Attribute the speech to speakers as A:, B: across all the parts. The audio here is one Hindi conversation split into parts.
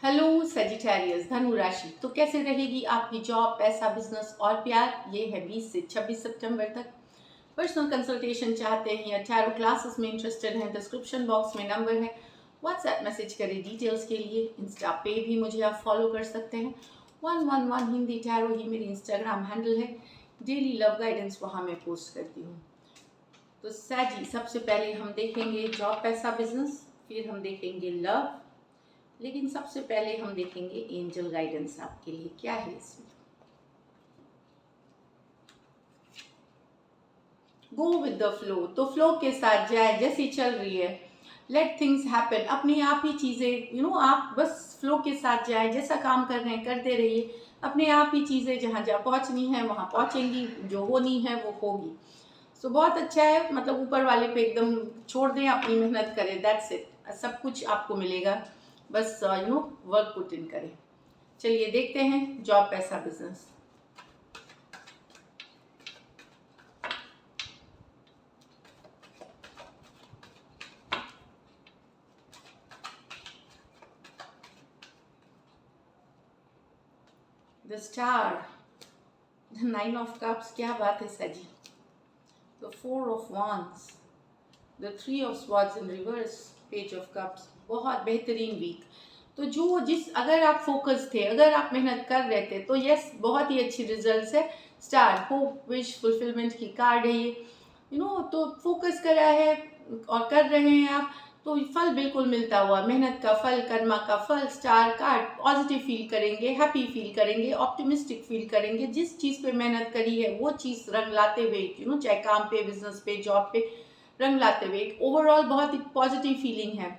A: हेलो सेजिटेरियस धनु राशि। तो कैसे रहेगी आपकी जॉब, पैसा, बिजनेस और प्यार? ये है 20 से 26 सितंबर तक। पर्सनल कंसल्टेशन चाहते हैं या टैरो क्लासेस में इंटरेस्टेड हैं? डिस्क्रिप्शन बॉक्स में नंबर है, व्हाट्सएप मैसेज करें डिटेल्स के लिए। इंस्टा पे भी मुझे आप फॉलो कर सकते हैं। 111 हिंदी टैरो ही मेरी इंस्टाग्राम हैंडल है। डेली लव गाइडेंस वहाँ मैं पोस्ट करती हूँ। तो सैजी, सबसे पहले हम देखेंगे जॉब, पैसा, बिजनेस, फिर हम देखेंगे लव, लेकिन सबसे पहले हम देखेंगे एंजल गाइडेंस आपके लिए क्या है इसमें। गो विद द फ्लो, तो फ्लो के साथ जाए, जैसी चल रही है। लेट थिंग्स हैपन, अपने आप ही चीज़ें आप बस फ्लो के साथ जाए, जैसा काम कर रहे हैं करते रहिए। अपने आप ही चीज़ें जहाँ जहाँ पहुँचनी है वहाँ पहुँचेंगी, जो होनी है वो होगी। सो बहुत अच्छा है, मतलब ऊपर वाले पे एकदम छोड़ दें, अपनी मेहनत करें, दैट्स इट। सब कुछ आपको मिलेगा, बस वर्क पुट इन करें। चलिए देखते हैं जॉब, पैसा, business. The star, the 9 of cups, क्या बात है सजी। The 4 of wands, the 3 of swords in reverse, page of cups. बहुत बेहतरीन वीक। तो अगर आप फोकस थे, अगर आप मेहनत कर रहे थे, तो यस, बहुत ही अच्छी रिजल्ट्स है। स्टार, होप, विश फुलफिलमेंट की कार्ड है ये। तो फोकस करा है और कर रहे हैं आप, तो फल बिल्कुल मिलता हुआ, मेहनत का फल, कर्मा का फल। स्टार कार्ड, पॉजिटिव फील करेंगे, हैप्पी फील करेंगे, ऑप्टिमिस्टिक फील करेंगे। जिस चीज़ पे मेहनत करी है वो चीज़ रंग लाते हुए, चाहे काम पे, बिजनेस पे, जॉब पे, रंग लाते हुए एक ओवरऑल बहुत ही पॉजिटिव फीलिंग है।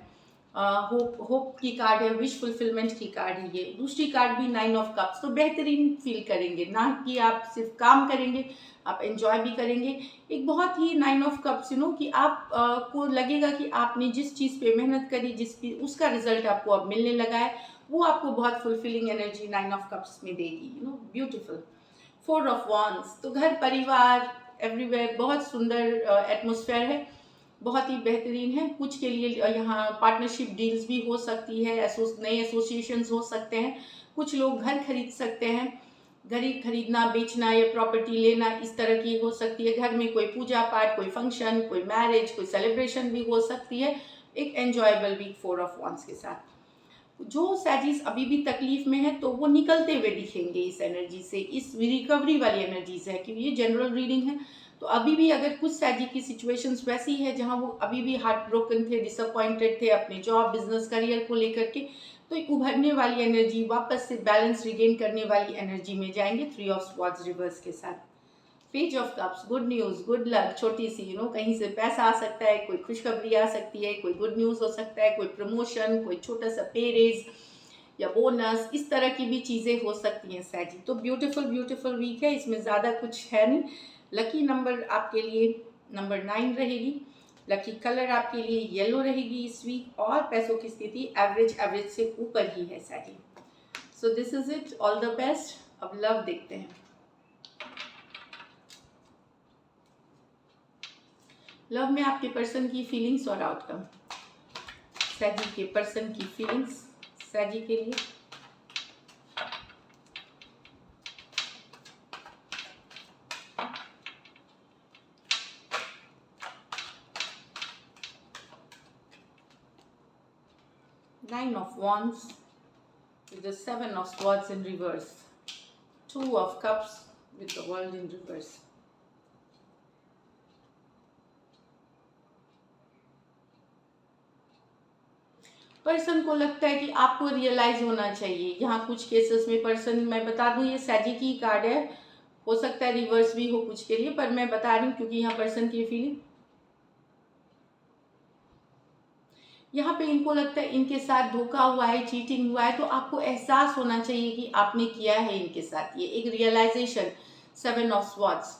A: होप होप की कार्ड है, विश फुलफिलमेंट की कार्ड है ये। दूसरी कार्ड भी 9 ऑफ कप्स, तो बेहतरीन फील करेंगे, ना कि आप सिर्फ काम करेंगे, आप एंजॉय भी करेंगे। एक बहुत ही 9 ऑफ कप्स, कि आप को लगेगा कि आपने जिस चीज़ पे मेहनत करी, उसका रिजल्ट आपको अब मिलने लगा है, वो आपको बहुत फुलफिलिंग एनर्जी 9 ऑफ कप्स में देगी। ब्यूटीफुल। 4 ऑफ wands, तो घर परिवार एवरीवेयर बहुत सुंदर एटमोसफेयर है, बहुत ही बेहतरीन है। कुछ के लिए यहाँ पार्टनरशिप डील्स भी हो सकती है, नए एसोसिएशंस हो सकते हैं। कुछ लोग घर खरीद सकते हैं, घर खरीदना, बेचना या प्रॉपर्टी लेना, इस तरह की हो सकती है। घर में कोई पूजा पाठ, कोई फंक्शन, कोई मैरिज, कोई सेलिब्रेशन भी हो सकती है। एक एंजॉयबल वीक 4 ऑफ wands के साथ। जो सैजीज अभी भी तकलीफ में है, तो वो निकलते हुए दिखेंगे इस एनर्जी से, इस रिकवरी वाली एनर्जी से है, क्योंकि ये जनरल रीडिंग है। तो अभी भी अगर कुछ सैजी की सिचुएशंस वैसी है जहां वो अभी भी हार्ट ब्रोकन थे, डिसअपॉइंटेड थे अपने जॉब, बिजनेस, करियर को लेकर के, तो एक उभरने वाली एनर्जी, वापस से बैलेंस रिगेन करने वाली एनर्जी में जाएंगे 3 ऑफ स्वॉर्ड्स रिवर्स के साथ। Page of cups, good news, good luck, छोटी सी कहीं से पैसा आ सकता है, कोई खुशखबरी आ सकती है, कोई गुड न्यूज हो सकता है, कोई प्रमोशन, कोई छोटा सा पे रेज या बोनस, इस तरह की भी चीज़ें हो सकती हैं सैजी। तो ब्यूटीफुल ब्यूटीफुल वीक है, इसमें ज़्यादा कुछ है नहीं। लकी नंबर आपके लिए नंबर 9 रहेगी। लकी कलर आपके लिए येलो रहेगी इस वीक, और पैसों की स्थिति एवरेज से ऊपर ही है सैजी। So this is it, all the best. अब लव देखते हैं। लव में आपके पर्सन की फीलिंग्स और आउटकम। सैजी के पर्सन की फीलिंग्स सैजी के लिए। Nine of wands with the 7 of swords in reverse. 2 of cups with the world in reverse. Person को लगता है कि आपको रियलाइज होना चाहिए। यहाँ कुछ केसेस में पर्सन, मैं बता दूं ये सैजी की कार्ड है, हो सकता है रिवर्स भी हो कुछ के लिए, पर मैं बता रही हूँ क्योंकि यहाँ पर्सन की फीलिंग, यहाँ पे इनको लगता है इनके साथ धोखा हुआ है, चीटिंग हुआ है, तो आपको एहसास होना चाहिए कि आपने किया है इनके साथ, ये एक रियलाइजेशन। 7 ऑफ स्वॉर्ड्स,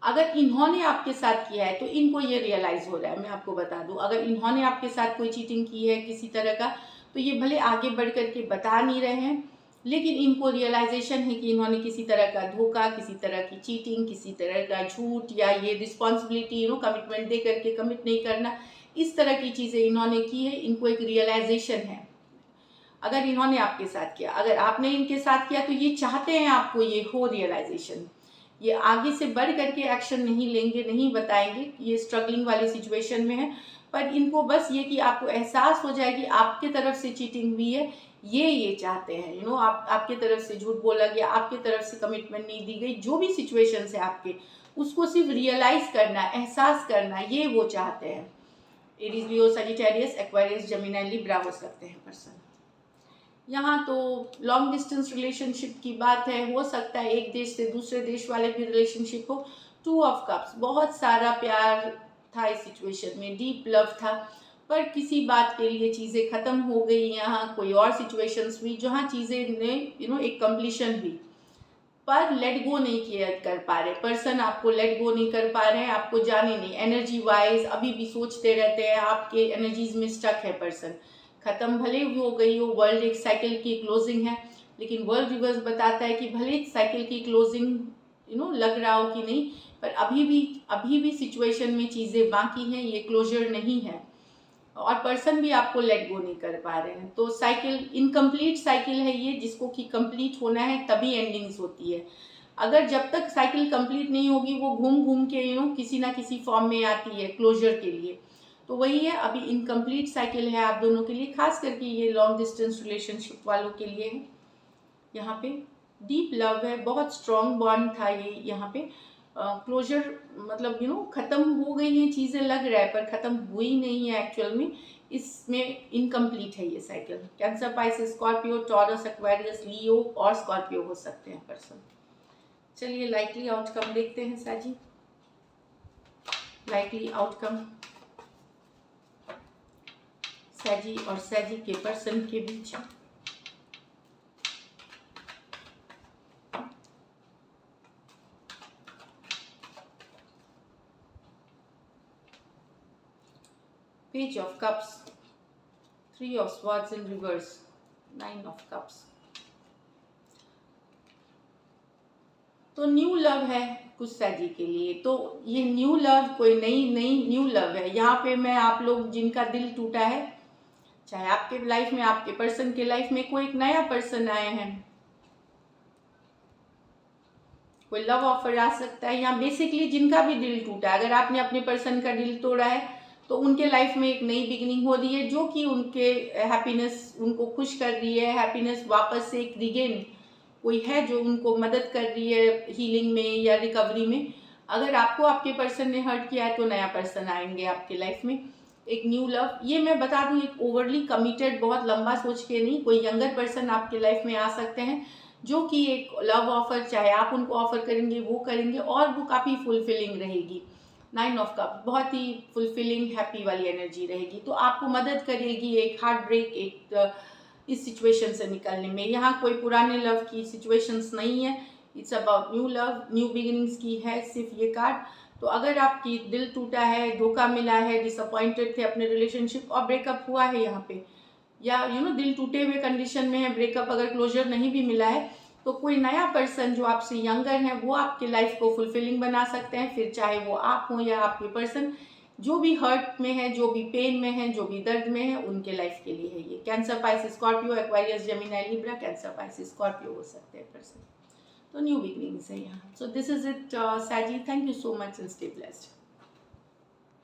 A: अगर इन्होंने आपके साथ किया है तो इनको ये रियलाइज हो रहा है। मैं आपको बता दूं, अगर इन्होंने आपके साथ कोई चीटिंग की है किसी तरह का, तो ये भले आगे बढ़ करके बता नहीं रहे हैं, लेकिन इनको रियलाइजेशन है कि इन्होंने किसी तरह का धोखा, किसी तरह की चीटिंग, किसी तरह का झूठ, या ये रिस्पॉन्सिबिलिटी कमिटमेंट दे करके कमिट नहीं करना, इस तरह की चीज़ें इन्होंने की है। इनको एक रियलाइजेशन है। अगर इन्होंने आपके साथ किया, अगर आपने इनके साथ किया, तो ये चाहते हैं आपको ये हो रियलाइजेशन। ये आगे से बढ़ करके एक्शन नहीं लेंगे, नहीं बताएंगे, ये स्ट्रगलिंग वाली सिचुएशन में है, पर इनको बस ये कि आपको एहसास हो जाए कि आपके तरफ से चीटिंग हुई है, ये चाहते हैं। आपके तरफ से झूठ बोला गया, आपके तरफ से कमिटमेंट नहीं दी गई, जो भी सिचुएशन है आपके, उसको सिर्फ रियलाइज करना, एहसास करना, ये वो चाहते हैं। एरीज, लियो, सजिटेरियस, एक्वेरियस, जेमिनी, लिब्रा हो सकते हैं पर्सन। यहाँ तो लॉन्ग डिस्टेंस रिलेशनशिप की बात है, हो सकता है एक देश से दूसरे देश वाले भी रिलेशनशिप हो। 2 ऑफ कप्स, बहुत सारा प्यार था इस सिचुएशन में, डीप लव था, पर किसी बात के लिए चीज़ें ख़त्म हो गई। यहाँ कोई और सिचुएशंस हुई जहाँ चीज़ें ने एक कंप्लीशन हुई, पर लेट गो नहीं किया कर पा रहे पर्सन, आपको लेट गो नहीं कर पा रहे हैं, आपको जाने नहीं, एनर्जी वाइज अभी भी सोचते रहते हैं, आपके एनर्जीज में स्टक है पर्सन। खत्म भले हो गई हो, वर्ल्ड एक साइकिल की क्लोजिंग है, लेकिन वर्ल्ड रिवर्स बताता है कि भले साइकिल की क्लोजिंग लग रहा हो कि नहीं, पर अभी भी सिचुएशन में चीज़ें बाकी हैं, ये क्लोजर नहीं है, और पर्सन भी आपको लेट गो नहीं कर पा रहे हैं। तो साइकिल इनकम्प्लीट साइकिल है ये, जिसको कि कंप्लीट होना है तभी एंडिंग्स होती है। अगर जब तक साइकिल कंप्लीट नहीं होगी, वो घूम घूम के किसी ना किसी फॉर्म में आती है क्लोजर के लिए। तो वही है, अभी इनकम्प्लीट साइकिल है आप दोनों के लिए, खास करके ये लॉन्ग डिस्टेंस रिलेशनशिप वालों के लिए है। यहाँ पे डीप लव है, बहुत स्ट्रॉन्ग बॉन्ड था ये। यहाँ पे क्लोजर मतलब खत्म हो गई हैं चीज़ें, लग रहा है, पर खत्म हुई नहीं है एक्चुअल में, इसमें इनकम्प्लीट है ये cycle. Cancer, Pisces, Scorpio, Taurus, Aquarius, Leo और स्कॉर्पियो हो सकते हैं पर्सन। चलिए लाइकली आउटकम देखते हैं साजी। लाइकली आउटकम सैजी और सैजी के पर्सन के बीच। Page of cups, 3 of swords in reverse, 9 of cups. तो न्यू लव है कुछ सैजी के लिए, तो ये न्यू लव कोई नई न्यू लव है। यहाँ पे मैं आप लोग जिनका दिल टूटा है, चाहे आपके लाइफ में, आपके पर्सन के लाइफ में कोई एक नया पर्सन आए हैं, कोई लव ऑफर आ सकता है। यहाँ बेसिकली जिनका भी दिल टूटा है, अगर आपने अपने पर्सन का दिल तोड़ा है, तो उनके लाइफ में एक नई बिगिनिंग हो रही है, जो कि उनके हैप्पीनेस, उनको खुश कर रही है। हैप्पीनेस वापस से एक रिगेन, कोई है जो उनको मदद कर रही है हीलिंग में या रिकवरी में। अगर आपको आपके पर्सन ने हर्ट किया है, तो नया पर्सन आएंगे आपके लाइफ में, एक न्यू लव। ये मैं बता दूं, एक ओवरली कमिटेड, बहुत लंबा सोच के नहीं, कोई यंगर पर्सन आपके लाइफ में आ सकते हैं, जो कि एक लव ऑफर, चाहे आप उनको ऑफर करेंगे वो करेंगे, और वो काफ़ी फुलफिलिंग रहेगी। 9 ऑफ कप बहुत ही फुलफिलिंग, हैप्पी वाली एनर्जी रहेगी, तो आपको मदद करेगी एक हार्ट ब्रेक, एक इस सिचुएशन से निकलने में। यहाँ कोई पुराने लव की सिचुएशंस नहीं है, it's about new love, new beginnings की है सिर्फ ये कार्ड। तो अगर आपकी दिल टूटा है, धोखा मिला है, डिसअपॉइंटेड थे अपने रिलेशनशिप और ब्रेकअप हुआ है यहाँ पे, या दिल टूटे हुए कंडीशन में है, ब्रेकअप अगर क्लोजर नहीं भी मिला है, तो कोई नया पर्सन जो आपसे यंगर है, वो आपके लाइफ को फुलफिलिंग बना सकते हैं। फिर चाहे वो आप हो या आपके पर्सन, जो भी हर्ट में है, जो भी पेन में है, जो भी दर्द में है, उनके लाइफ के लिए है ये। Cancer, Pisces, Scorpio, Aquarius, Gemini, Libra, Cancer, Pisces, Scorpio हो सकते हैं पर्सन। तो न्यू बिगिनिंग्स है यहाँ। सो दिस इज इट सैजी, thank you so much and stay blessed.